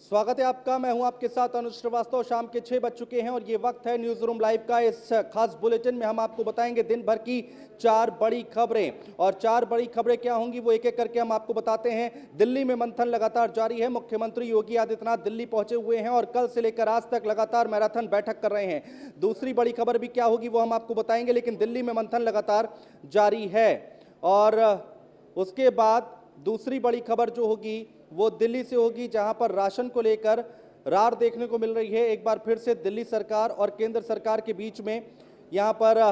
स्वागत है आपका। मैं हूं आपके साथ अनुज श्रीवास्तव। शाम के 6 बज चुके हैं और ये वक्त है न्यूज रूम लाइव का। इस खास बुलेटिन में हम आपको बताएंगे दिन भर की 4 बड़ी खबरें। और 4 बड़ी खबरें क्या होंगी वो एक एक करके हम आपको बताते हैं। दिल्ली में मंथन लगातार जारी है। मुख्यमंत्री योगी आदित्यनाथ दिल्ली पहुंचे हुए हैं और कल से लेकर आज तक लगातार मैराथन बैठक कर रहे हैं। दूसरी बड़ी खबर भी क्या होगी वो हम आपको बताएंगे, लेकिन दिल्ली में मंथन लगातार जारी है। और उसके बाद दूसरी बड़ी खबर जो होगी वो दिल्ली से होगी, जहां पर राशन को लेकर रार देखने को मिल रही है। एक बार फिर से दिल्ली सरकार और केंद्र सरकार के बीच में यहां पर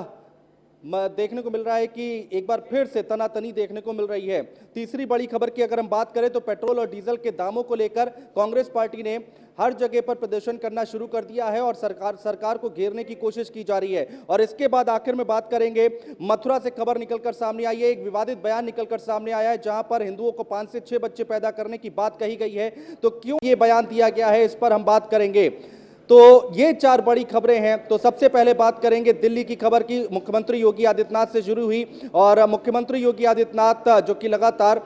देखने को मिल रहा है कि एक बार फिर से तनातनी देखने को मिल रही है। तीसरी बड़ी खबर की अगर हम बात करें तो पेट्रोल और डीजल के दामों को लेकर कांग्रेस पार्टी ने हर जगह पर प्रदर्शन करना शुरू कर दिया है और सरकार को घेरने की कोशिश की जा रही है। और इसके बाद आखिर में बात करेंगे, मथुरा से खबर निकलकर सामने आई है। एक विवादित बयान निकलकर सामने आया है जहां पर हिंदुओं को 5 से 6 बच्चे पैदा करने की बात कही गई है। तो क्यों ये बयान दिया गया है, इस पर हम बात करेंगे। तो ये 4 बड़ी खबरें हैं। तो सबसे पहले बात करेंगे दिल्ली की खबर की। मुख्यमंत्री योगी आदित्यनाथ से शुरू हुई और मुख्यमंत्री योगी आदित्यनाथ जो कि लगातार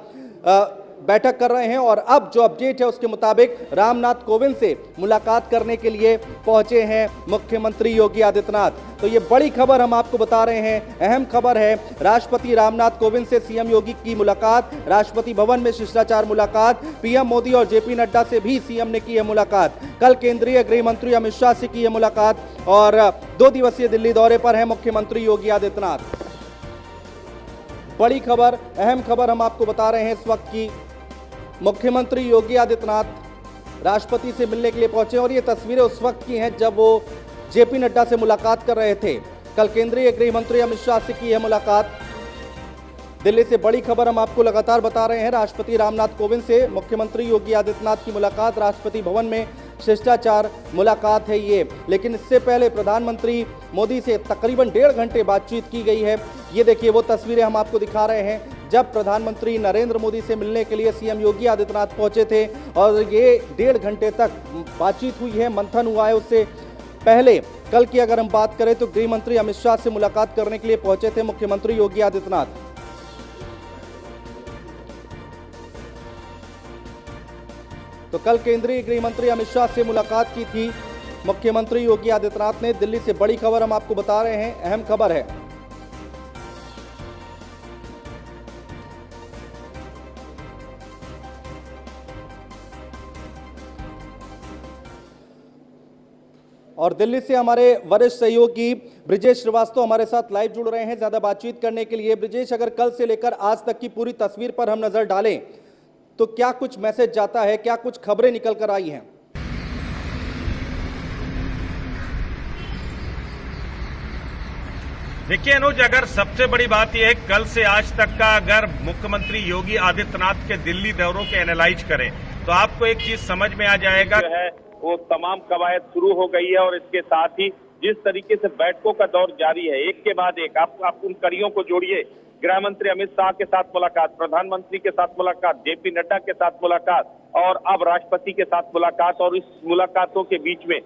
बैठक कर रहे हैं और अब जो अपडेट है उसके मुताबिक रामनाथ कोविंद से मुलाकात करने के लिए पहुंचे हैं मुख्यमंत्री योगी आदित्यनाथ। तो ये बड़ी खबर हम आपको बता रहे हैं। अहम खबर है, राष्ट्रपति रामनाथ कोविंद से सीएम योगी की मुलाकात। राष्ट्रपति भवन में शिष्टाचार मुलाकात। पीएम मोदी और जेपी नड्डा से भी सीएम ने की है मुलाकात। कल केंद्रीय गृह मंत्री अमित शाह से की है मुलाकात और 2 दिवसीय दिल्ली दौरे पर है मुख्यमंत्री योगी आदित्यनाथ। बड़ी खबर, अहम खबर हम आपको बता रहे हैं इस वक्त की। मुख्यमंत्री योगी आदित्यनाथ राष्ट्रपति से मिलने के लिए पहुंचे और ये तस्वीरें उस वक्त की हैं जब वो जेपी नड्डा से मुलाकात कर रहे थे। कल केंद्रीय गृह मंत्री अमित शाह से की है मुलाकात। दिल्ली से बड़ी खबर हम आपको लगातार बता रहे हैं। राष्ट्रपति रामनाथ कोविंद से मुख्यमंत्री योगी आदित्यनाथ की मुलाकात, राष्ट्रपति भवन में शिष्टाचार मुलाकात है ये। लेकिन इससे पहले प्रधानमंत्री मोदी से तकरीबन 1.5 घंटे बातचीत की गई है। ये देखिए वो तस्वीरें हम आपको दिखा रहे हैं जब प्रधानमंत्री नरेंद्र मोदी से मिलने के लिए सीएम योगी आदित्यनाथ पहुंचे थे और ये 1.5 घंटे तक बातचीत हुई है, मंथन हुआ है। उससे पहले कल की अगर हम बात करें तो गृह मंत्री अमित शाह से मुलाकात करने के लिए पहुंचे थे मुख्यमंत्री योगी आदित्यनाथ। तो कल केंद्रीय गृह मंत्री अमित शाह से मुलाकात की थी मुख्यमंत्री योगी आदित्यनाथ ने। दिल्ली से बड़ी खबर हम आपको बता रहे हैं, अहम खबर है। और दिल्ली से हमारे वरिष्ठ सहयोगी ब्रिजेश श्रीवास्तव हमारे साथ लाइव जुड़ रहे हैं ज्यादा बातचीत करने के लिए। ब्रिजेश, अगर कल से लेकर आज तक की पूरी तस्वीर पर हम नजर डालें तो क्या कुछ मैसेज जाता है, क्या कुछ खबरें निकल कर आई हैं? देखिए अनुज, अगर सबसे बड़ी बात यह है कल से आज तक का अगर मुख्यमंत्री योगी आदित्यनाथ के दिल्ली दौरों के एनालाइज करें तो आपको एक चीज समझ में आ जाएगा जो है वो तमाम कवायद शुरू हो गई है। और इसके साथ ही जिस तरीके से बैठकों का दौर जारी है, एक के बाद एक आप उन कड़ियों को जोड़िए। गृह मंत्री अमित शाह के साथ मुलाकात, प्रधानमंत्री के साथ मुलाकात, जेपी नड्डा के साथ मुलाकात और अब राष्ट्रपति के साथ मुलाकात। और इस मुलाकातों के बीच में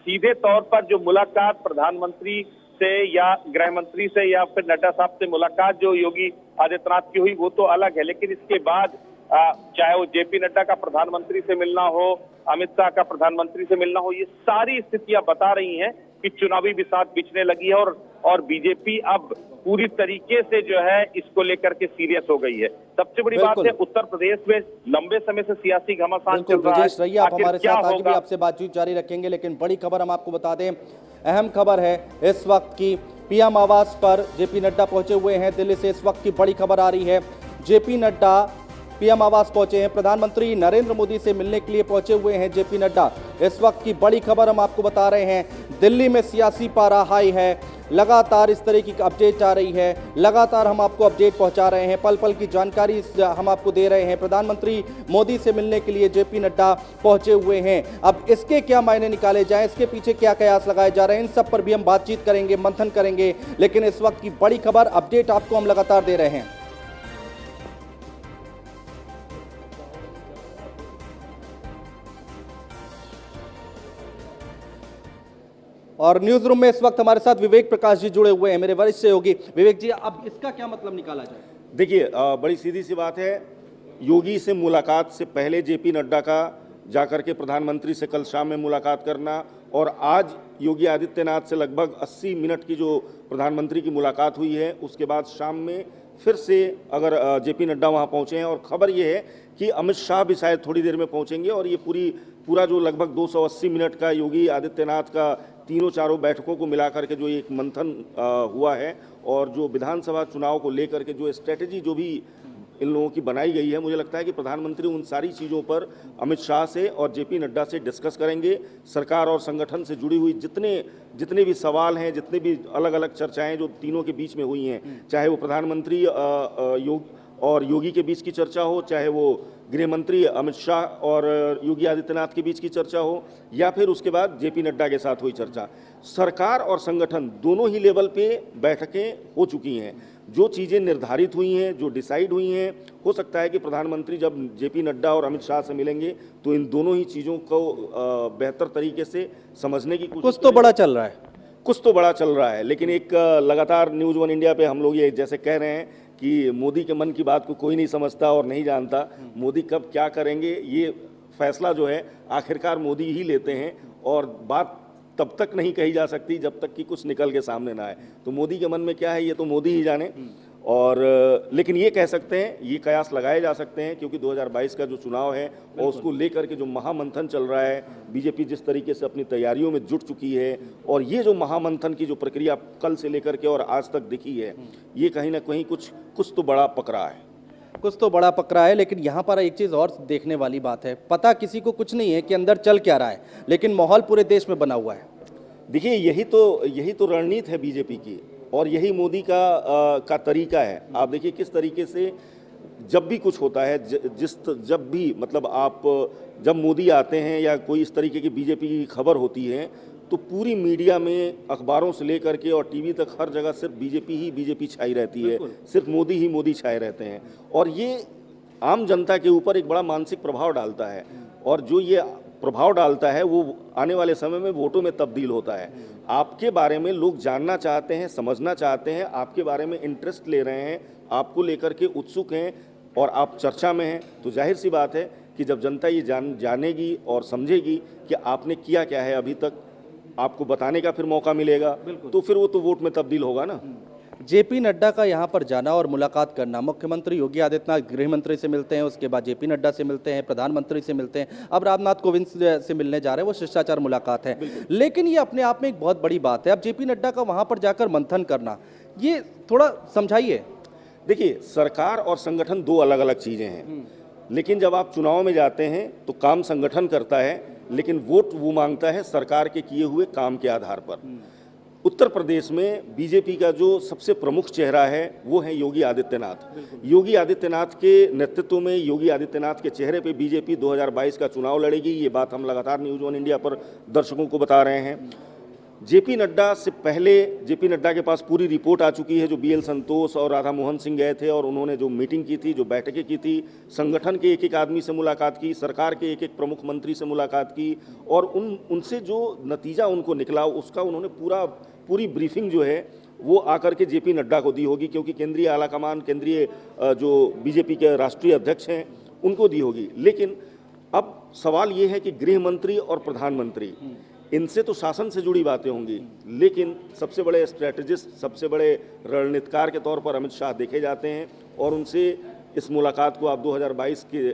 सीधे तौर पर जो मुलाकात प्रधानमंत्री से या गृह मंत्री से या फिर नड्डा साहब से मुलाकात जो योगी आदित्यनाथ की हुई वो तो अलग है, लेकिन इसके बाद चाहे वो जेपी नड्डा का प्रधानमंत्री से मिलना हो, अमित शाह का प्रधानमंत्री से मिलना हो, ये सारी स्थितियां बता रही हैं कि चुनावी बिसात बिछने लगी है और बीजेपी अब पूरी तरीके से जो है इसको लेकर के सीरियस हो गई है। सबसे बड़ी बात है उत्तर प्रदेश में लंबे समय से सियासी घमासान चल रहा है। आप हमारे साथ आगे भी आपसे बातचीत जारी रखेंगे, लेकिन बड़ी खबर हम आपको बता दें, अहम खबर है इस वक्त की। पीएम आवास पर जेपी नड्डा पहुंचे हुए हैं। दिल्ली से इस वक्त की बड़ी खबर आ रही है, जेपी नड्डा पीएम आवास पहुंचे हैं। प्रधानमंत्री नरेंद्र मोदी से मिलने के लिए पहुंचे हुए हैं जेपी नड्डा। इस वक्त की बड़ी खबर हम आपको बता रहे हैं। दिल्ली में सियासी पारा हाई है, लगातार इस तरह की अपडेट आ रही है, लगातार हम आपको अपडेट पहुंचा रहे हैं, पल पल की जानकारी हम आपको दे रहे हैं। प्रधानमंत्री मोदी से मिलने के लिए जेपी नड्डा पहुंचे हुए हैं। अब इसके क्या मायने निकाले जाएं, इसके पीछे क्या कयास लगाए जा रहे हैं, इन सब पर भी हम बातचीत करेंगे, मंथन करेंगे। लेकिन इस वक्त की बड़ी खबर, अपडेट आपको हम लगातार दे रहे हैं। और न्यूज रूम में इस वक्त हमारे साथ विवेक प्रकाश जी जुड़े हुए हैं, मेरे वरिष्ठ सहयोगी। विवेक जी, अब इसका क्या मतलब निकाला जाए? देखिए, बड़ी सीधी सी बात है, योगी से मुलाकात से पहले जेपी नड्डा का जाकर के प्रधानमंत्री से कल शाम में मुलाकात करना, और आज योगी आदित्यनाथ से लगभग 80 मिनट की जो प्रधानमंत्री की मुलाकात हुई है, उसके बाद शाम में फिर से अगर जेपी नड्डा वहाँ पहुँचे हैं, और खबर ये है कि अमित शाह भी शायद थोड़ी देर में पहुँचेंगे, और ये पूरा जो लगभग 280 मिनट का योगी आदित्यनाथ का तीनों चारों बैठकों को मिलाकर के जो एक मंथन हुआ है, और जो विधानसभा चुनाव को लेकर के जो स्ट्रेटजी जो भी इन लोगों की बनाई गई है, मुझे लगता है कि प्रधानमंत्री उन सारी चीज़ों पर अमित शाह से और जेपी नड्डा से डिस्कस करेंगे। सरकार और संगठन से जुड़ी हुई जितने भी सवाल हैं, जितने भी अलग अलग चर्चाएं जो तीनों के बीच में हुई हैं, चाहे वो प्रधानमंत्री और योगी के बीच की चर्चा हो, चाहे वो गृह मंत्री अमित शाह और योगी आदित्यनाथ के बीच की चर्चा हो, या फिर उसके बाद जेपी नड्डा के साथ हुई चर्चा, सरकार और संगठन दोनों ही लेवल पे बैठकें हो चुकी हैं। जो चीज़ें निर्धारित हुई हैं, जो डिसाइड हुई हैं, हो सकता है कि प्रधानमंत्री जब जेपी नड्डा और अमित शाह से मिलेंगे तो इन दोनों ही चीज़ों को बेहतर तरीके से समझने की कोशिश। कुछ तो बड़ा चल रहा है, कुछ तो बड़ा चल रहा है, लेकिन एक लगातार न्यूज़ वन इंडिया पे हम लोग ये जैसे कह रहे हैं कि मोदी के मन की बात को कोई नहीं समझता और नहीं जानता। मोदी कब क्या करेंगे, ये फैसला जो है आखिरकार मोदी ही लेते हैं, और बात तब तक नहीं कही जा सकती जब तक कि कुछ निकल के सामने ना आए। तो मोदी के मन में क्या है ये तो मोदी ही जाने। और लेकिन ये कह सकते हैं, ये कयास लगाए जा सकते हैं, क्योंकि 2022 का जो चुनाव है और उसको लेकर के जो महामंथन चल रहा है, बीजेपी जिस तरीके से अपनी तैयारियों में जुट चुकी है, और ये जो महामंथन की जो प्रक्रिया कल से लेकर के और आज तक दिखी है, ये कहीं ना कहीं कुछ तो बड़ा पकड़ा है। कुछ तो बड़ा पकड़ा है। लेकिन यहाँ पर एक चीज़ और देखने वाली बात है, पता किसी को कुछ नहीं है कि अंदर चल क्या रहा है, लेकिन माहौल पूरे देश में बना हुआ है। देखिए, यही तो रणनीति है बीजेपी की, और यही मोदी का तरीका है। आप देखिए किस तरीके से जब भी कुछ होता है, जब भी मतलब जब मोदी आते हैं या कोई इस तरीके की बीजेपी की खबर होती है, तो पूरी मीडिया में, अखबारों से लेकर के और टीवी तक हर जगह सिर्फ बीजेपी छाई रहती है, सिर्फ मोदी ही मोदी छाए रहते हैं, और ये आम जनता के ऊपर एक बड़ा मानसिक प्रभाव डालता है, और जो ये प्रभाव डालता है वो आने वाले समय में वोटों में तब्दील होता है। आपके बारे में लोग जानना चाहते हैं, समझना चाहते हैं, आपके बारे में इंटरेस्ट ले रहे हैं, आपको लेकर के उत्सुक हैं, और आप चर्चा में हैं, तो जाहिर सी बात है कि जब जनता ये जानेगी और समझेगी कि आपने किया क्या है अभी तक, आपको बताने का फिर मौका मिलेगा, तो फिर वो तो वोट में तब्दील होगा ना। जेपी नड्डा का यहाँ पर जाना और मुलाकात करना, मुख्यमंत्री योगी आदित्यनाथ गृह मंत्री से मिलते हैं, उसके बाद जेपी नड्डा से मिलते हैं, प्रधानमंत्री से मिलते हैं, अब रामनाथ कोविंद से मिलने जा रहे हैं, वो शिष्टाचार मुलाकात है। लेकिन ये अपने आप में एक बहुत बड़ी बात है। अब जेपी नड्डा का वहाँ पर जाकर मंथन करना, ये थोड़ा समझाइए। देखिए, सरकार और संगठन दो अलग अलग चीज़ें हैं, लेकिन जब आप चुनाव में जाते हैं तो काम संगठन करता है, लेकिन वोट वो मांगता है सरकार के किए हुए काम के आधार पर। उत्तर प्रदेश में बीजेपी का जो सबसे प्रमुख चेहरा है वो है योगी आदित्यनाथ। योगी आदित्यनाथ के नेतृत्व में, योगी आदित्यनाथ के चेहरे पे बीजेपी 2022 का चुनाव लड़ेगी। ये बात हम लगातार न्यूज़ वन इंडिया पर दर्शकों को बता रहे हैं। जेपी नड्डा से पहले, जेपी नड्डा के पास पूरी रिपोर्ट आ चुकी है, जो BL संतोष और राधा मोहन सिंह गए थे और उन्होंने जो मीटिंग की थी, जो बैठकें की थी, संगठन के एक एक आदमी से मुलाकात की, सरकार के एक एक प्रमुख मंत्री से मुलाकात की, और उनसे जो नतीजा उनको निकला उसका उन्होंने पूरी ब्रीफिंग जो है वो आकर के जेपी नड्डा को दी होगी, क्योंकि केंद्रीय आलाकमान, केंद्रीय जो बीजेपी के राष्ट्रीय अध्यक्ष हैं उनको दी होगी। लेकिन अब सवाल ये है कि गृह मंत्री और प्रधानमंत्री, इनसे तो शासन से जुड़ी बातें होंगी, लेकिन सबसे बड़े स्ट्रेटेजिस्ट, सबसे बड़े रणनीतिकार के तौर पर अमित शाह देखे जाते हैं, और उनसे इस मुलाकात को आप 2022 के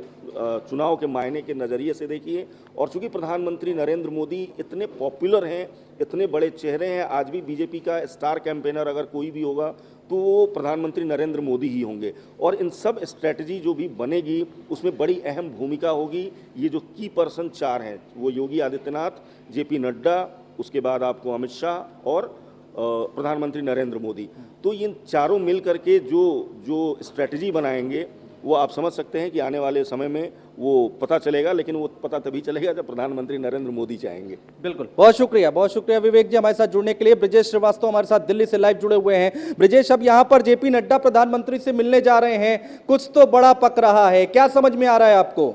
चुनाव के मायने के नज़रिए से देखिए। और चूंकि प्रधानमंत्री नरेंद्र मोदी इतने पॉपुलर हैं, इतने बड़े चेहरे हैं, आज भी बीजेपी का स्टार कैंपेनर अगर कोई भी होगा तो वो प्रधानमंत्री नरेंद्र मोदी ही होंगे, और इन सब स्ट्रैटेजी जो भी बनेगी उसमें बड़ी अहम भूमिका होगी। ये जो की पर्सन 4 हैं, वो योगी आदित्यनाथ, जेपी नड्डा, उसके बाद आपको अमित शाह और प्रधानमंत्री नरेंद्र मोदी। तो इन चारों मिल करके जो स्ट्रैटेजी बनाएंगे वो आप समझ सकते हैं कि आने वाले समय में वो पता चलेगा, लेकिन वो पता तभी चलेगा जब प्रधानमंत्री नरेंद्र मोदी चाहेंगे। बिल्कुल, बहुत शुक्रिया विवेक जी हमारे साथ जुड़ने के लिए। ब्रिजेश श्रीवास्तव हमारे साथ दिल्ली से लाइव जुड़े हुए हैं। ब्रिजेश, अब यहाँ पर जेपी नड्डा प्रधानमंत्री से मिलने जा रहे हैं, कुछ तो बड़ा पक रहा है, क्या समझ में आ रहा है आपको?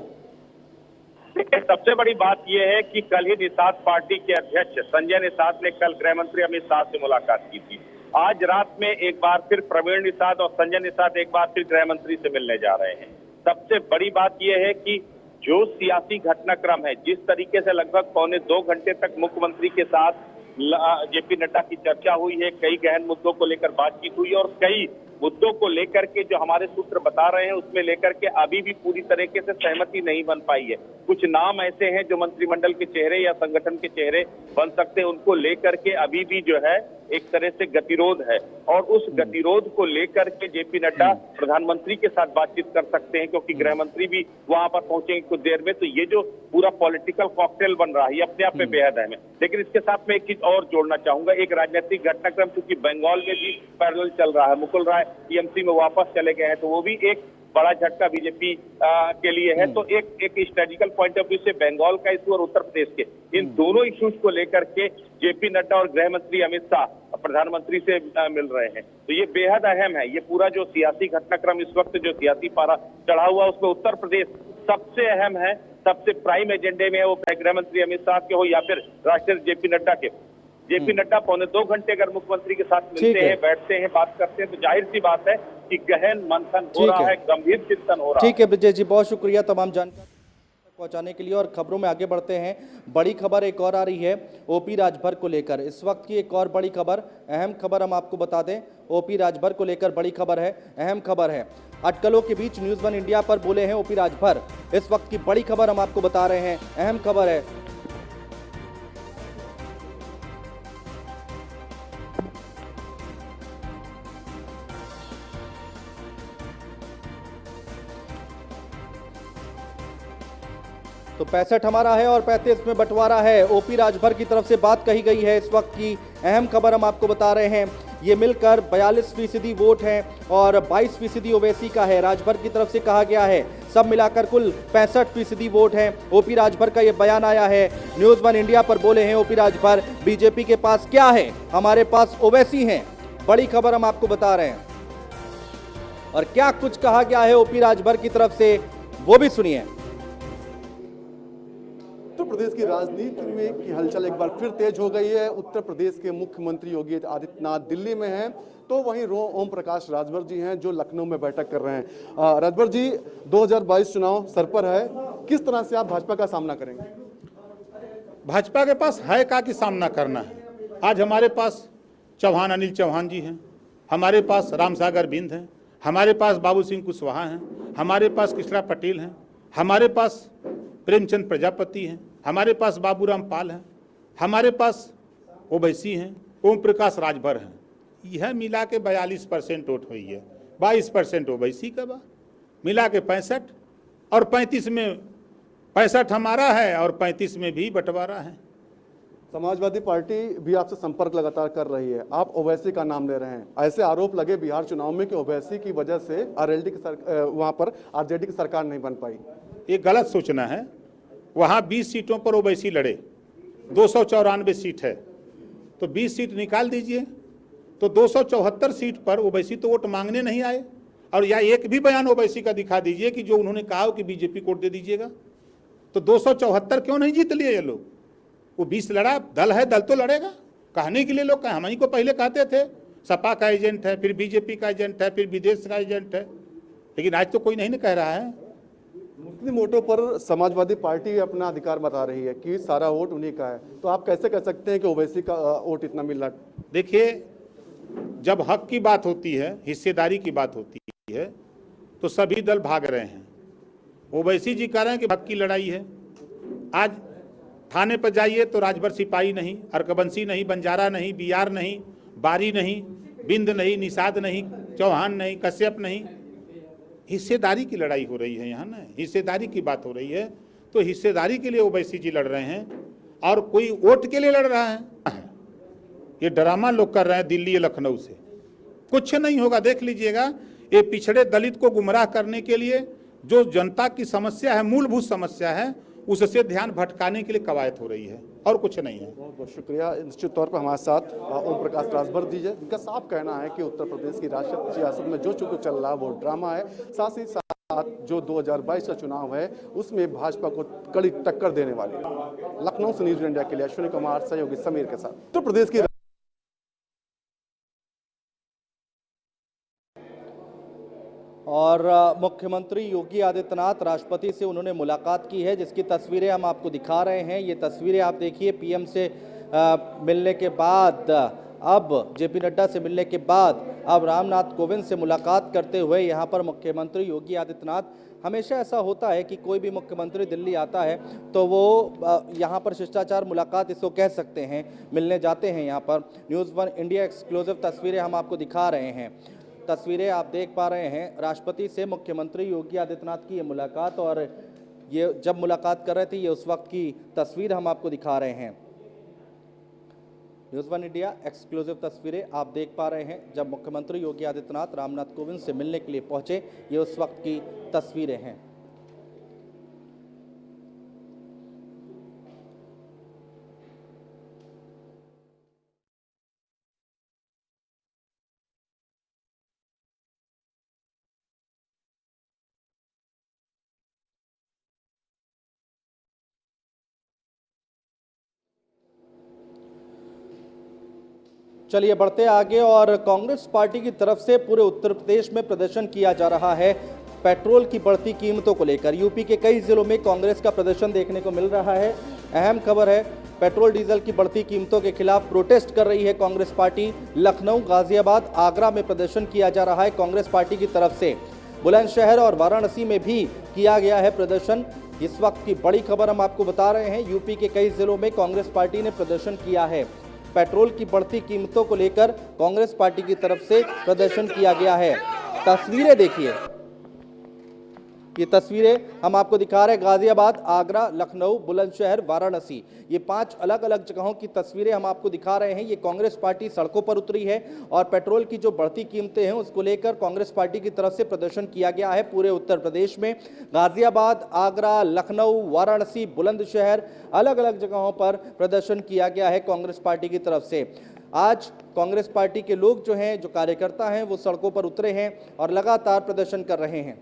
सबसे बड़ी बात यह है कि कल ही निषाद पार्टी के अध्यक्ष संजय निषाद ने कल गृह मंत्री अमित शाह से मुलाकात की थी। आज रात में एक बार फिर प्रवीण निषाद और संजय निषाद एक बार फिर गृह मंत्री से मिलने जा रहे हैं। सबसे बड़ी बात यह है कि जो सियासी घटनाक्रम है, जिस तरीके से लगभग पौने 2 घंटे तक मुख्यमंत्री के साथ जेपी नड्डा की चर्चा हुई है, कई गहन मुद्दों को लेकर बातचीत हुई और कई मुद्दों को लेकर के जो हमारे सूत्र बता रहे हैं उसमें लेकर के अभी भी पूरी तरीके से सहमति नहीं बन पाई है। कुछ नाम ऐसे हैं जो मंत्रिमंडल के चेहरे या संगठन के चेहरे बन सकते हैं, उनको लेकर के अभी भी जो है एक तरह से गतिरोध है और उस गतिरोध को लेकर के जेपी नड्डा प्रधानमंत्री के साथ बातचीत कर सकते हैं, क्योंकि गृह मंत्री भी वहां पर पहुंचेंगे कुछ देर में। तो ये जो पूरा पॉलिटिकल कॉकटेल बन रहा है ये अपने आप में बेहद अहम है। लेकिन इसके साथ में एक चीज और जोड़ना चाहूंगा, एक राजनीतिक घटनाक्रम क्योंकि बंगाल में भी पैरेलल चल रहा है, मुकुल राय टीएमसी में वापस चले गए हैं, तो वो भी एक बड़ा झटका बीजेपी के लिए है। तो एक स्ट्रेटेजिकल पॉइंट ऑफ व्यू से बंगाल का इशू और उत्तर प्रदेश के इन दोनों इश्यूज को लेकर के जेपी नड्डा और गृह मंत्री अमित शाह प्रधानमंत्री से मिल रहे हैं। तो ये बेहद अहम है। ये पूरा जो सियासी घटनाक्रम इस वक्त जो सियासी पारा चढ़ा हुआ उसमें उत्तर प्रदेश सबसे अहम है, सबसे प्राइम एजेंडे में है, वो गृह मंत्री अमित शाह के हो या फिर राष्ट्रीय जेपी नड्डा के। जेपी नड्डा पौने 2 घंटे अगर मुख्यमंत्री के साथ मिलते हैं, बैठते हैं, बात करते हैं, तो जाहिर सी बात है कि गहन मंथन हो रहा है, गंभीर चिंतन हो रहा है। ठीक है ब्रिजेश जी, बहुत शुक्रिया तमाम जानकारी पहुंचाने के लिए। और खबरों में आगे बढ़ते हैं। बड़ी खबर एक और आ रही है ओपी राजभर को लेकर। इस वक्त की एक और बड़ी खबर, अहम खबर हम आपको बता दें, ओपी राजभर को लेकर बड़ी खबर है, अहम खबर है। अटकलों के बीच न्यूज़ 1 इंडिया पर बोले हैं ओपी राजभर। इस वक्त की बड़ी खबर हम आपको बता रहे हैं, अहम खबर है। तो 65 हमारा है और 35 में बंटवारा है। ओपी राजभर की तरफ से बात कही गई है। इस वक्त की अहम खबर हम आपको बता रहे हैं। ये मिलकर 42% वोट हैं और 22% ओवैसी का है। राजभर की तरफ से कहा गया है सब मिलाकर कुल 65% वोट हैं। ओपी राजभर का ये बयान आया है। न्यूज़ 1 इंडिया पर बोले हैं ओपी राजभर, बीजेपी के पास क्या है, हमारे पास ओवैसी हैं। बड़ी खबर हम आपको बता रहे हैं और क्या कुछ कहा गया है ओपी राजभर की तरफ से वो भी सुनिए। उत्तर प्रदेश की राजनीति में की हलचल एक बार फिर तेज हो गई है। उत्तर प्रदेश के मुख्यमंत्री योगी आदित्यनाथ दिल्ली में हैं, तो वहीं ओम प्रकाश राजभर जी हैं जो लखनऊ में बैठक कर रहे हैं। राजभर जी, 2022 चुनाव सर पर है, किस तरह से आप भाजपा का सामना करेंगे? भाजपा के पास है का कि सामना करना है। आज हमारे पास चौहान अनिल चौहान जी हैं, हमारे पास रामसागर बिंद हैं, हमारे पास बाबू सिंह कुशवाहा हैं, हमारे पास कृष्णा पटेल हैं, हमारे पास प्रेमचंद प्रजापति हैं, हमारे पास बाबूराम पाल हैं, हमारे पास ओवैसी हैं, ओम प्रकाश राजभर हैं। यह मिला के 42% वोट हुई है। 22% ओवैसी का बा, मिला के 65 और 35 में 65 हमारा है और 35 में भी बंटवारा है। समाजवादी पार्टी भी आपसे संपर्क लगातार कर रही है, आप ओवैसी का नाम ले रहे हैं। ऐसे आरोप लगे बिहार चुनाव में कि ओवैसी की वजह से वहां पर आरजेडी की सरकार नहीं बन पाई। ये गलत सोचना है। वहाँ 20 सीटों पर ओवैसी लड़े, 294 सीट है, तो 20 सीट निकाल दीजिए, तो 274 सीट पर ओवैसी तो वोट मांगने नहीं आए। और या एक भी बयान ओवैसी का दिखा दीजिए कि जो उन्होंने कहा कि बीजेपी को वोट दे दीजिएगा, तो 274 क्यों नहीं जीत लिए ये लोग? वो 20 लड़ा, दल है, दल तो लड़ेगा। कहने के लिए लोग हम ही को पहले कहते थे सपा का एजेंट है, फिर बीजेपी का एजेंट है, फिर विदेश का एजेंट है, लेकिन आज तो कोई नहीं कह रहा है। मुस्लिम वोटों पर समाजवादी पार्टी अपना अधिकार बता रही है कि सारा वोट उन्हीं का है, तो आप कैसे कह सकते हैं कि ओवैसी का वोट इतना मिल रहा? देखिए, जब हक की बात होती है, हिस्सेदारी की बात होती है, तो सभी दल भाग रहे हैं। ओवैसी जी कह रहे हैं कि हक की लड़ाई है। आज थाने पर जाइए तो राजभर सिपाही नहीं, अर्कबंसी नहीं, बंजारा नहीं, बियार नहीं, बारी नहीं, बिंद नहीं, निषाद नहीं, चौहान नहीं, कश्यप नहीं। हिस्सेदारी की लड़ाई हो रही है यहाँ ना, हिस्सेदारी की बात हो रही है। तो हिस्सेदारी के लिए ओवैसी जी लड़ रहे हैं और कोई वोट के लिए लड़ रहा है। ये ड्रामा लोग कर रहे हैं दिल्ली लखनऊ से, कुछ नहीं होगा, देख लीजिएगा। ये पिछड़े दलित को गुमराह करने के लिए जो जनता की समस्या है, मूलभूत समस्या है, उससे ध्यान भटकाने के लिए कवायद हो रही है और कुछ नहीं है। बहुत बहुत शुक्रिया। निश्चित तौर पर हमारे साथ ओम प्रकाश राजभर जी है, जिनका साफ कहना है कि उत्तर प्रदेश की राष्ट्रीय सियासत में जो चुनाव चल रहा है वो ड्रामा है। साथ ही साथ जो 2022 का चुनाव है उसमें भाजपा को कड़ी टक्कर देने वाली है। लखनऊ से न्यूज़ इंडिया के लिए अश्विनी कुमार, सहयोगी समीर के साथ। उत्तर प्रदेश की और मुख्यमंत्री योगी आदित्यनाथ राष्ट्रपति से उन्होंने मुलाकात की है, जिसकी तस्वीरें हम आपको दिखा रहे हैं। ये तस्वीरें आप देखिए, पीएम से मिलने के बाद, अब जेपी नड्डा से मिलने के बाद अब रामनाथ कोविंद से मुलाकात करते हुए यहाँ पर मुख्यमंत्री योगी आदित्यनाथ। हमेशा ऐसा होता है कि कोई भी मुख्यमंत्री दिल्ली आता है तो वो यहाँ पर शिष्टाचार मुलाकात इसको कह सकते हैं, मिलने जाते हैं यहाँ पर। न्यूज़ 1 इंडिया एक्सक्लूसिव तस्वीरें हम आपको दिखा रहे हैं। तस्वीरें आप देख पा रहे हैं, राष्ट्रपति से मुख्यमंत्री योगी आदित्यनाथ की ये मुलाकात, और ये जब मुलाकात कर रहे थे ये उस वक्त की तस्वीर हम आपको दिखा रहे हैं। न्यूज़ 1 इंडिया एक्सक्लूसिव तस्वीरें आप देख पा रहे हैं, जब मुख्यमंत्री योगी आदित्यनाथ रामनाथ कोविंद से मिलने के लिए पहुंचे, ये उस वक्त की तस्वीरें हैं। चलिए बढ़ते आगे, और कांग्रेस पार्टी की तरफ से पूरे उत्तर प्रदेश में प्रदर्शन किया जा रहा है पेट्रोल की बढ़ती कीमतों को लेकर। यूपी के कई जिलों में कांग्रेस का प्रदर्शन देखने को मिल रहा है। अहम खबर है, पेट्रोल डीजल की बढ़ती कीमतों के खिलाफ प्रोटेस्ट कर रही है कांग्रेस पार्टी। लखनऊ, गाजियाबाद, आगरा में प्रदर्शन किया जा रहा है कांग्रेस पार्टी की तरफ से। बुलंदशहर और वाराणसी में भी किया गया है प्रदर्शन। इस वक्त की बड़ी खबर हम आपको बता रहे हैं, यूपी के कई जिलों में कांग्रेस पार्टी ने प्रदर्शन किया है। पेट्रोल की बढ़ती कीमतों को लेकर कांग्रेस पार्टी की तरफ से प्रदर्शन किया गया है। तस्वीरें देखिए, ये तस्वीरें हम आपको दिखा रहे हैं। गाजियाबाद, आगरा, लखनऊ, बुलंदशहर, वाराणसी, ये 5 अलग अलग जगहों की तस्वीरें हम आपको दिखा रहे हैं। ये कांग्रेस पार्टी सड़कों पर उतरी है और पेट्रोल की जो बढ़ती कीमतें हैं उसको लेकर कांग्रेस पार्टी की तरफ से प्रदर्शन किया गया है पूरे उत्तर प्रदेश में। गाजियाबाद, आगरा, लखनऊ, वाराणसी, बुलंदशहर, अलग अलग जगहों पर प्रदर्शन किया गया है कांग्रेस पार्टी की तरफ से। आज कांग्रेस पार्टी के लोग जो हैं, जो कार्यकर्ता हैं, वो सड़कों पर उतरे हैं और लगातार प्रदर्शन कर रहे हैं।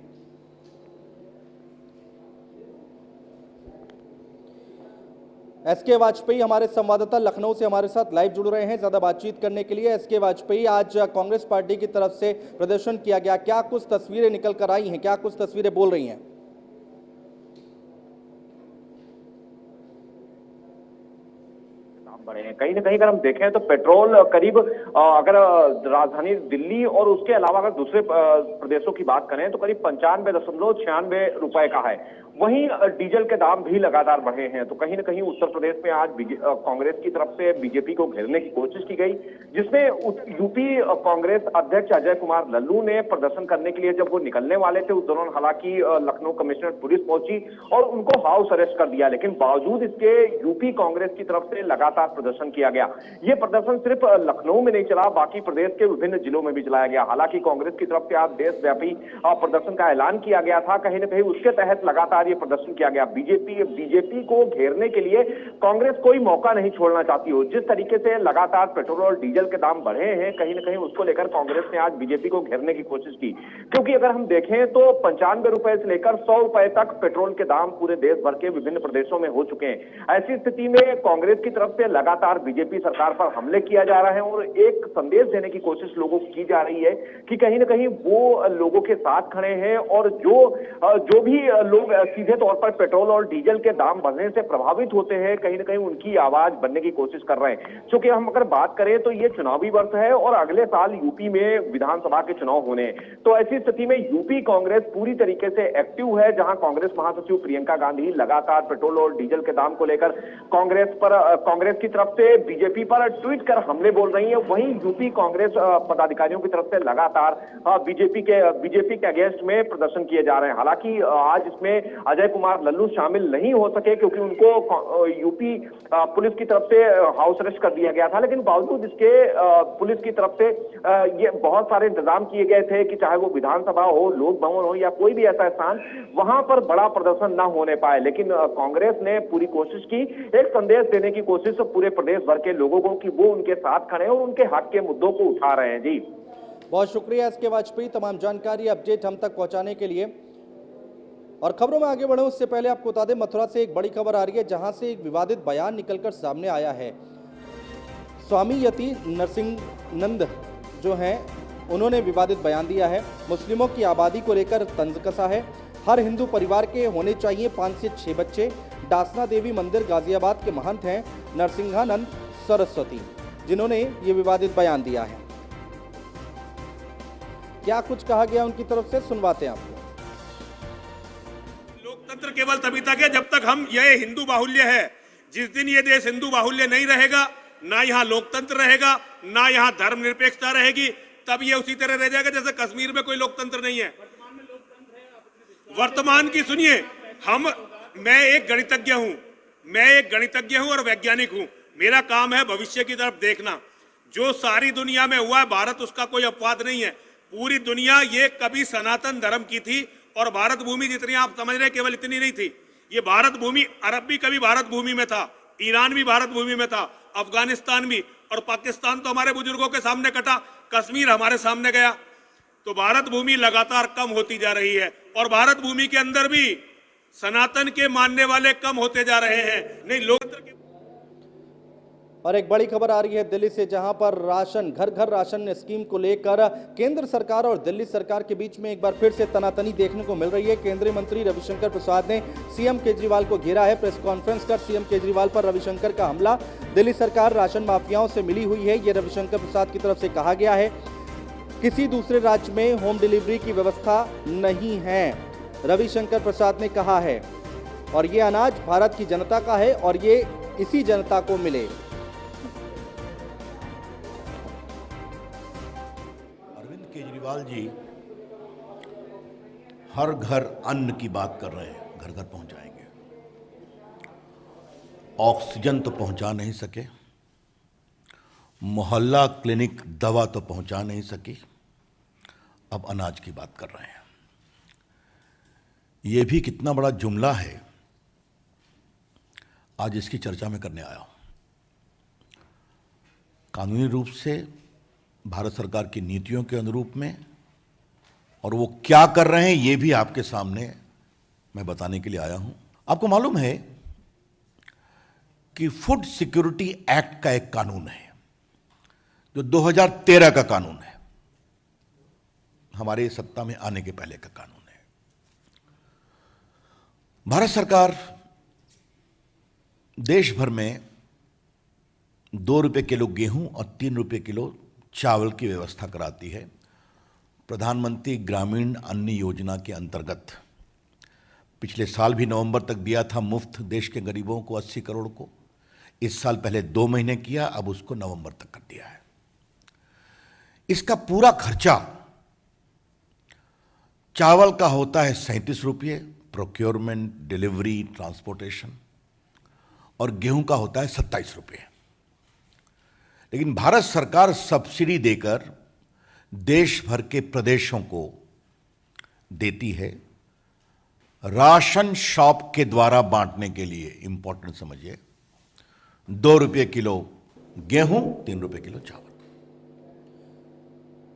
एसके वाजपेयी हमारे संवाददाता लखनऊ से हमारे साथ लाइव जुड़ रहे हैं ज्यादा बातचीत करने के लिए। एसके वाजपेयी, आज कांग्रेस पार्टी की तरफ से प्रदर्शन किया गया, क्या कुछ तस्वीरें निकल कर आई हैं, क्या कुछ तस्वीरें बोल रही हैं? बढ़े हैं। कहीं ना कहीं अगर हम देखें तो पेट्रोल करीब अगर राजधानी दिल्ली और उसके अलावा अगर दूसरे प्रदेशों की बात करें तो करीब 95.96 रुपए का है। वहीं डीजल के दाम भी लगातार बढ़े हैं। तो कहीं ना कहीं उत्तर प्रदेश में आज कांग्रेस की तरफ से बीजेपी को घेरने की कोशिश की गई, जिसमें यूपी कांग्रेस अध्यक्ष अजय कुमार लल्लू ने प्रदर्शन करने के लिए जब वो निकलने वाले थे, उस दौरान हालांकि लखनऊ कमिश्नरेट पुलिस पहुंची और उनको हाउस अरेस्ट कर दिया। लेकिन बावजूद इसके यूपी कांग्रेस की तरफ से लगातार प्रदर्शन किया गया। ये प्रदर्शन सिर्फ लखनऊ में नहीं चला, बाकी प्रदेश के विभिन्न जिलों में भी चलाया गया। हालांकि कांग्रेस की तरफ से आज देशव्यापी प्रदर्शन का ऐलान किया गया था। कहीं ना कहीं उसके तहत लगातार ये प्रदर्शन किया गया। बीजेपी को घेरने के लिए कांग्रेस कोई मौका नहीं छोड़ना चाहती हो। जिस तरीके से लगातार पेट्रोल और डीजल के दाम बढ़े हैं, कहीं ना कहीं उसको लेकर कांग्रेस ने आज बीजेपी को घेरने की कोशिश की। क्योंकि अगर हम देखें तो 95 रुपए से लेकर 100 रुपए तक पेट्रोल के दाम पूरे देश भर के विभिन्न प्रदेशों में हो चुके हैं। ऐसी स्थिति में कांग्रेस की तरफ से लगातार बीजेपी सरकार पर हमले किया जा रहा है और एक संदेश देने की कोशिश लोगों को की जा रही है कि कहीं ना कहीं वो लोगों के साथ खड़े हैं और जो भी लोग सीधे तौर पर पेट्रोल और डीजल के दाम बढ़ने से प्रभावित होते हैं, कहीं ना कहीं उनकी आवाज बनने की कोशिश कर रहे हैं। क्योंकि हम अगर बात करें तो ये चुनावी वर्ष है और अगले साल यूपी में विधानसभा के चुनाव होने हैं। तो ऐसी स्थिति में यूपी कांग्रेस पूरी तरीके से एक्टिव है, जहां कांग्रेस महासचिव प्रियंका गांधी लगातार पेट्रोल और डीजल के दाम को लेकर कांग्रेस की तरफ से बीजेपी पर ट्वीट कर हमले बोल रही है। वहीं यूपी कांग्रेस पदाधिकारियों की तरफ से लगातार बीजेपी के अगेंस्ट में प्रदर्शन किए जा रहे हैं। हालांकि आज इसमें अजय कुमार लल्लू शामिल नहीं हो सके क्योंकि उनको यूपी पुलिस की तरफ से हाउस अरेस्ट कर दिया गया था। लेकिन बावजूद इसके पुलिस की तरफ से ये बहुत सारे इंतजाम किए गए थे कि चाहे वो विधानसभा हो, लोक भवन हो या कोई भी ऐसा स्थान, वहां पर बड़ा प्रदर्शन ना होने पाए। लेकिन कांग्रेस ने पूरी कोशिश की, एक संदेश देने की कोशिश पूरे प्रदेश भर के लोगों को कि वो उनके साथ खड़े हैं और उनके हक के मुद्दों को उठा रहे हैं। जी बहुत शुक्रिया एसके वाजपेयी, तमाम जानकारी अपडेट हम तक पहुंचाने के लिए। और खबरों में आगे बढ़े उससे पहले आपको बता दें, मथुरा से एक बड़ी खबर आ रही है जहां से एक विवादित बयान निकलकर सामने आया है। स्वामी यति नरसिंहानंद जो हैं उन्होंने विवादित बयान दिया है। मुस्लिमों की आबादी को लेकर तंज कसा है। हर हिंदू परिवार के होने चाहिए 5 से 6 बच्चे। डासना देवी मंदिर गाजियाबाद के महंत हैं नरसिंहानंद सरस्वती, जिन्होंने ये विवादित बयान दिया है। क्या कुछ कहा गया उनकी तरफ से, सुनवाते हैं आपको। लोकतंत्र केवल तभी तक है जब तक हम ये हिंदू बाहुल्य है। जिस दिन ये देश हिंदू बाहुल्य नहीं रहेगा, ना यहाँ लोकतंत्र रहेगा, ना यहाँ धर्मनिरपेक्षता रहेगी, तब ये उसी तरह रह जाएगा जैसे कश्मीर में कोई लोकतंत्र नहीं है। वर्तमान की सुनिए, मैं एक गणितज्ञ हूं और वैज्ञानिक हूं। मेरा काम है भविष्य की तरफ देखना। जो सारी दुनिया में हुआ है, भारत उसका कोई अपवाद नहीं है। पूरी दुनिया ये कभी सनातन धर्म की थी और भारत भूमि जितनी आप समझ रहे केवल इतनी नहीं थी। ये भारत भूमि, अरब भी कभी भारत भूमि में था, ईरान भी भारत भूमि में था, अफगानिस्तान भी, और पाकिस्तान तो हमारे बुजुर्गों के सामने कटा, कश्मीर हमारे सामने गया। तो भारत भूमि लगातार कम होती जा रही है और भारत भूमि के अंदर भी सनातन के मानने वाले कम होते जा रहे हैं। नहीं, लोकतंत्र के। और एक बड़ी खबर आ रही है दिल्ली से, जहां पर घर घर राशन स्कीम को लेकर केंद्र सरकार और दिल्ली सरकार के बीच में एक बार फिर से तनातनी देखने को मिल रही है। केंद्रीय मंत्री रविशंकर प्रसाद ने सीएम केजरीवाल को घेरा है। प्रेस कॉन्फ्रेंस कर सीएम केजरीवाल पर रविशंकर का हमला। दिल्ली सरकार राशन माफियाओं से मिली हुई है, ये रविशंकर प्रसाद की तरफ से कहा गया है। किसी दूसरे राज्य में होम डिलीवरी की व्यवस्था नहीं है, रविशंकर प्रसाद ने कहा है। और ये अनाज भारत की जनता का है और ये इसी जनता को मिले। अरविंद केजरीवाल जी हर घर अन्न की बात कर रहे हैं, घर घर पहुंचाएंगे। ऑक्सीजन तो पहुंचा नहीं सके, मोहल्ला क्लिनिक दवा तो पहुंचा नहीं सकी, अब अनाज की बात कर रहे हैं। यह भी कितना बड़ा जुमला है, आज इसकी चर्चा में करने आया हूं। कानूनी रूप से भारत सरकार की नीतियों के अनुरूप में, और वो क्या कर रहे हैं ये भी आपके सामने मैं बताने के लिए आया हूं। आपको मालूम है कि फूड सिक्योरिटी एक्ट का एक कानून है जो 2013 का कानून है, हमारे सत्ता में आने के पहले का कानून है। भारत सरकार देश भर में 2 रुपये किलो गेहूं और 3 रुपये किलो चावल की व्यवस्था कराती है। प्रधानमंत्री ग्रामीण अन्न योजना के अंतर्गत पिछले साल भी नवंबर तक दिया था मुफ्त देश के गरीबों को 80 करोड़ को। इस साल पहले 2 महीने किया, अब उसको नवंबर तक कर दिया है। इसका पूरा खर्चा चावल का होता है 37 रुपये, प्रोक्योरमेंट, डिलीवरी, ट्रांसपोर्टेशन, और गेहूं का होता है 27 रुपये। लेकिन भारत सरकार सब्सिडी देकर देश भर के प्रदेशों को देती है राशन शॉप के द्वारा बांटने के लिए। इंपॉर्टेंट समझिए, 2 रुपये किलो गेहूं, 3 रुपये किलो चावल।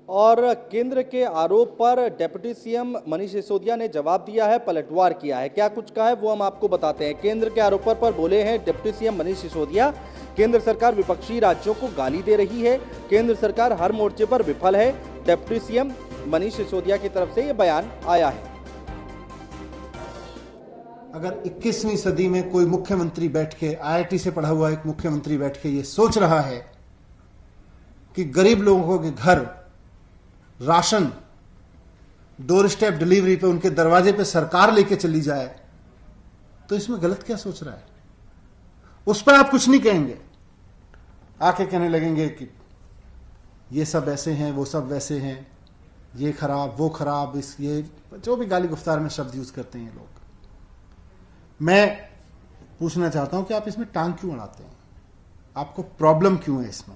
और केंद्र के आरोप पर डिप्टी सीएम मनीष सिसोदिया ने जवाब दिया है, पलटवार किया है। क्या कुछ कहा है वो हम आपको बताते हैं। केंद्र के आरोपों पर बोले हैं डिप्टी सीएम मनीष सिसोदिया, केंद्र सरकार विपक्षी राज्यों को गाली दे रही है, केंद्र सरकार हर मोर्चे पर विफल है। डिप्टी सीएम मनीष सिसोदिया की तरफ से ये बयान आया है। अगर 21वीं सदी में कोई मुख्यमंत्री बैठ के, आईआईटी से पढ़ा हुआ एक मुख्यमंत्री बैठ के ये सोच रहा है कि गरीब लोगों के घर राशन डोर स्टेप डिलीवरी पे, उनके दरवाजे पे सरकार लेके चली जाए, तो इसमें गलत क्या सोच रहा है? उस पर आप कुछ नहीं कहेंगे, आके कहने लगेंगे कि ये सब ऐसे हैं, वो सब वैसे हैं, ये खराब, वो खराब, इस ये जो भी गाली गुफ्तार में शब्द यूज करते हैं लोग। मैं पूछना चाहता हूं कि आप इसमें टांग क्यों अड़ाते हैं? आपको प्रॉब्लम क्यों है इसमें?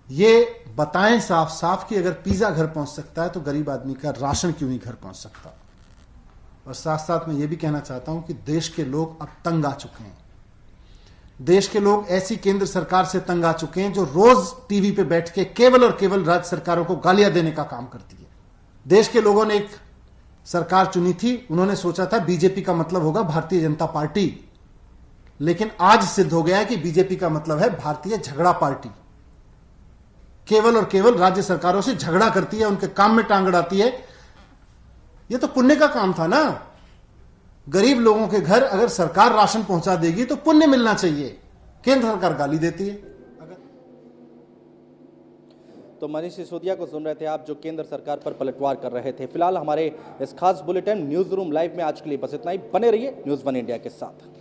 ये बताएं साफ साफ कि अगर पिज्जा घर पहुंच सकता है तो गरीब आदमी का राशन क्यों नहीं घर पहुंच सकता? और साथ साथ मैं ये भी कहना चाहता हूं कि देश के लोग अब तंग आ चुके हैं। देश के लोग ऐसी केंद्र सरकार से तंग आ चुके हैं जो रोज टीवी पे बैठ के केवल और केवल राज्य सरकारों को गालियां देने का काम करती है। देश के लोगों ने एक सरकार चुनी थी, उन्होंने सोचा था बीजेपी का मतलब होगा भारतीय जनता पार्टी, लेकिन आज सिद्ध हो गया है कि बीजेपी का मतलब है भारतीय झगड़ा पार्टी। केवल और केवल राज्य सरकारों से झगड़ा करती है, उनके काम में टांग अड़ाती है। ये तो पुण्य का काम था ना। गरीब लोगों के घर अगर सरकार राशन पहुंचा देगी तो पुण्य मिलना चाहिए। केंद्र सरकार गाली देती है। तो मनीष सिसोदिया को सुन रहे थे आप, जो केंद्र सरकार पर पलटवार कर रहे थे। फिलहाल हमारे इस खास बुलेटिन न्यूज रूम लाइव में आज के लिए बस इतना ही। बने रहिए न्यूज़ वन इंडिया के साथ।